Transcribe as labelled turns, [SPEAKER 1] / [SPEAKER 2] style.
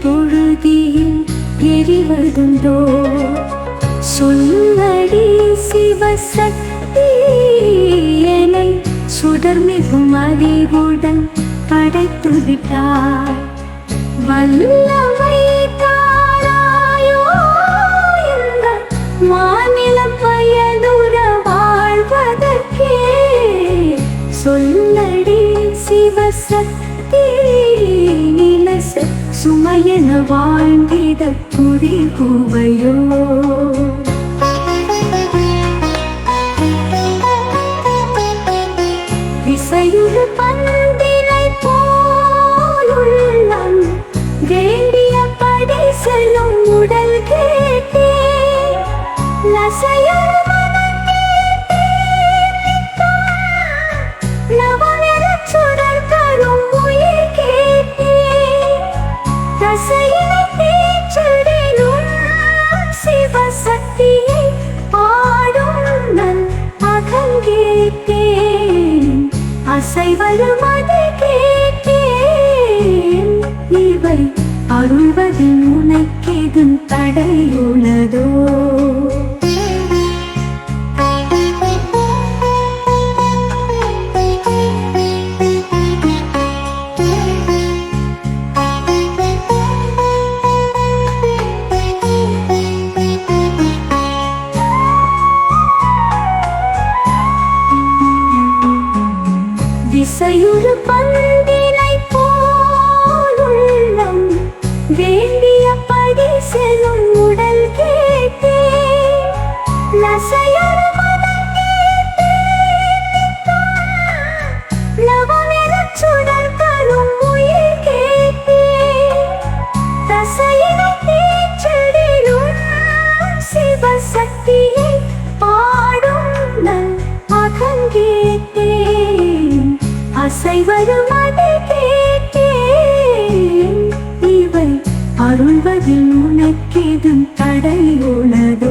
[SPEAKER 1] புழுதியில் எரிவதுண்டோ சொல்லடி சிவசக்தி என்னை சுடர்மிகும் அறிவுடன் படைத்து விட்டார் வல்லமை தாராயோ இந்த மாநில பயனுற வாழ்வதற்கே சொல்லடி சிவசக்தி நிலச சுமையென வாழ்ந்திட புரிகுவையோ விசையுறு பந்தினை போலுள்ளம் வேண்டியபடி செல்லும் உடல் கேட்டே லசையுறு மனம் கேட்டே நவநிறச் சுடர் தரும் உயிர் கேட்டே ரசையினை தேற்றிடும் சிவசக்தியை பாடும் நல் அகம் கேட்டேன் அசைவரும் அதை கேட்டேன் இவை அருள்வதில் உனக்கெதும் தடையுள்ளதோ திசையுறு பந்தினை போலுள்ளம் வேண்டியபடி செல்லும் உடல் கேட்டே லசையுறு மனம் கேட்டே நவநிறச் சுடர் தரும் உயிர் கேட்டே தசையினை தேற்றிடும் சிவசக்தியை பாடும் நல் அகம் கேட்டேன் அசைவரும் அதை கேட்டேன் இவை அருள்வதில் உனக்கெதும் தடையுள்ளதோ